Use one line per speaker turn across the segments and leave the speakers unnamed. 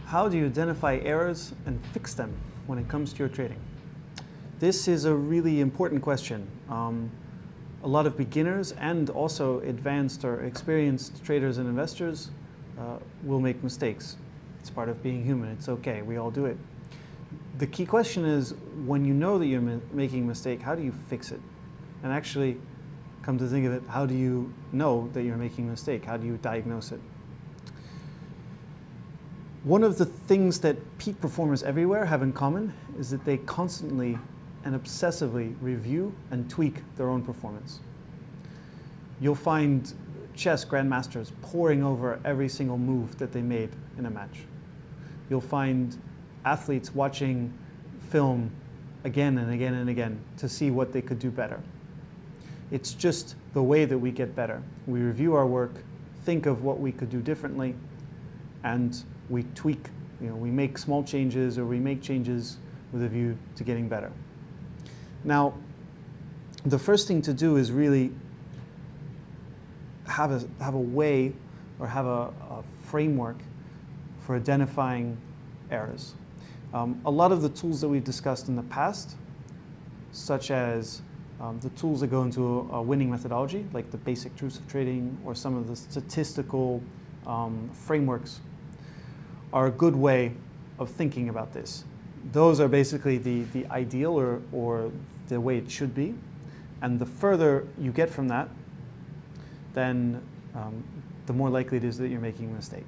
How do you identify errors and fix them when it comes to your trading? This is a really important question. A lot of beginners and also advanced or experienced traders and investors will make mistakes. It's part of being human. It's okay. We all do it. The key question is, when you know that you're making a mistake, how do you fix it? And actually, come to think of it, how do you know that you're making a mistake? How do you diagnose it? One of the things that peak performers everywhere have in common is that they constantly and obsessively review and tweak their own performance. You'll find chess grandmasters poring over every single move that they made in a match. You'll find athletes watching film again and again and again to see what they could do better. It's just the way that we get better. We review our work, think of what we could do differently, and we tweak. We make small changes, or we make changes with a view to getting better. Now, the first thing to do is really have a way or have a framework for identifying errors. A lot of the tools that we've discussed in the past, such as the tools that go into a winning methodology, like the basic truths of trading or some of the statistical frameworks, are a good way of thinking about this. Those are basically the ideal or the way it should be. And the further you get from that, then the more likely it is that you're making a mistake.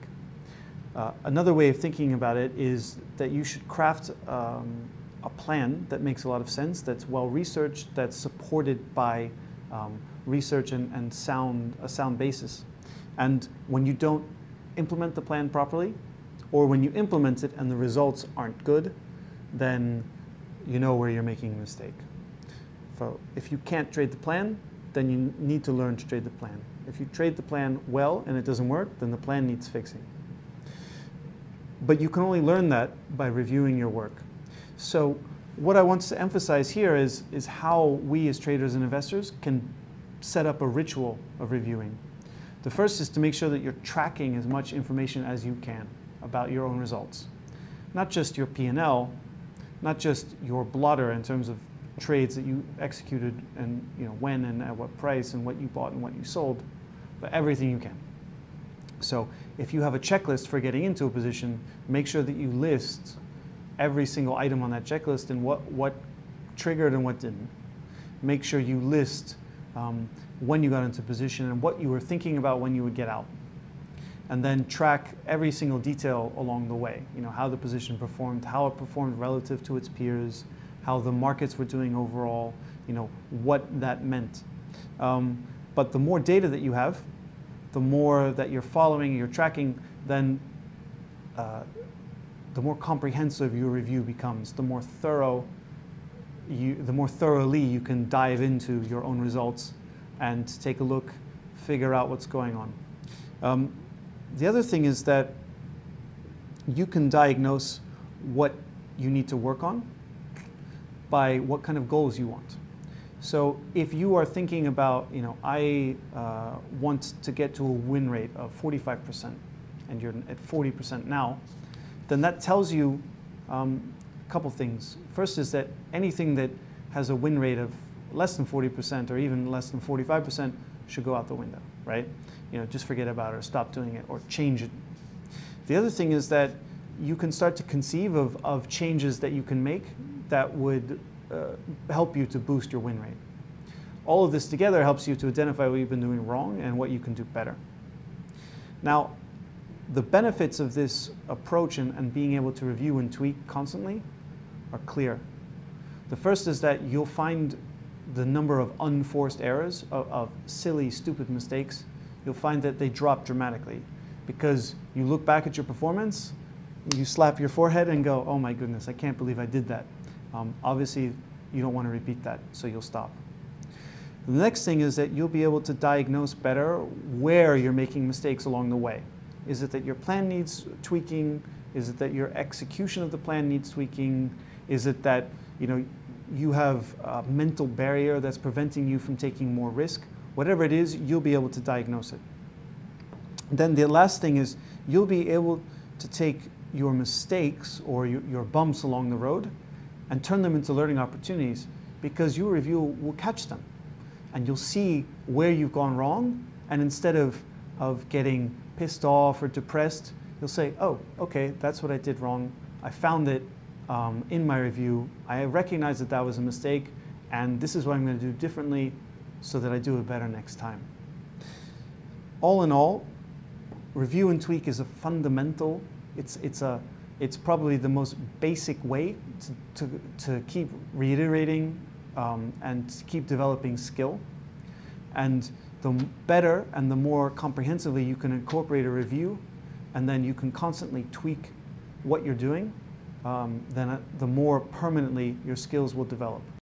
Another way of thinking about it is that you should craft a plan that makes a lot of sense, that's well researched, that's supported by research and a sound basis. And when you don't implement the plan properly, or when you implement it and the results aren't good, then you know where you're making a mistake. So if you can't trade the plan, then you need to learn to trade the plan. If you trade the plan well and it doesn't work, then the plan needs fixing. But you can only learn that by reviewing your work. So what I want to emphasize here is how we as traders and investors can set up a ritual of reviewing. The first is to make sure that you're tracking as much information as you can about your own results. Not just your P&L, not just your blotter in terms of trades that you executed and when and at what price and what you bought and what you sold, but everything you can. So if you have a checklist for getting into a position, make sure that you list every single item on that checklist and what triggered and what didn't. Make sure you list when you got into position and what you were thinking about when you would get out. And then track every single detail along the way. How the position performed, how it performed relative to its peers, how the markets were doing overall, what that meant. But the more data that you have, the more that you're following, you're tracking, then the more comprehensive your review becomes, the more thoroughly you can dive into your own results and take a look, figure out what's going on. The other thing is that you can diagnose what you need to work on by what kind of goals you want. So if you are thinking about, I want to get to a win rate of 45%, and you're at 40% now, then that tells you a couple things. First is that anything that has a win rate of less than 40% or even less than 45% should go out the window, right? Just forget about it or stop doing it or change it. The other thing is that you can start to conceive of changes that you can make that would help you to boost your win rate. All of this together helps you to identify what you've been doing wrong and what you can do better. Now, the benefits of this approach and being able to review and tweak constantly are clear. The first is that you'll find the number of unforced errors, of silly, stupid mistakes, you'll find that they drop dramatically because you look back at your performance, you slap your forehead and go, oh my goodness, I can't believe I did that. Obviously, you don't want to repeat that, so you'll stop. The next thing is that you'll be able to diagnose better where you're making mistakes along the way. Is it that your plan needs tweaking? Is it that your execution of the plan needs tweaking? Is it that you have a mental barrier that's preventing you from taking more risk? Whatever it is, you'll be able to diagnose it. Then the last thing is you'll be able to take your mistakes or your bumps along the road and turn them into learning opportunities, because your review will catch them and you'll see where you've gone wrong, and instead of getting pissed off or depressed, you'll say, oh, okay, that's what I did wrong. I found it in my review. I recognize that that was a mistake, and this is what I'm going to do differently so that I do it better next time. All in all, review and tweak is a fundamental, it's probably the most basic way to keep reiterating and to keep developing skill. And the better and the more comprehensively you can incorporate a review, and then you can constantly tweak what you're doing, then the more permanently your skills will develop.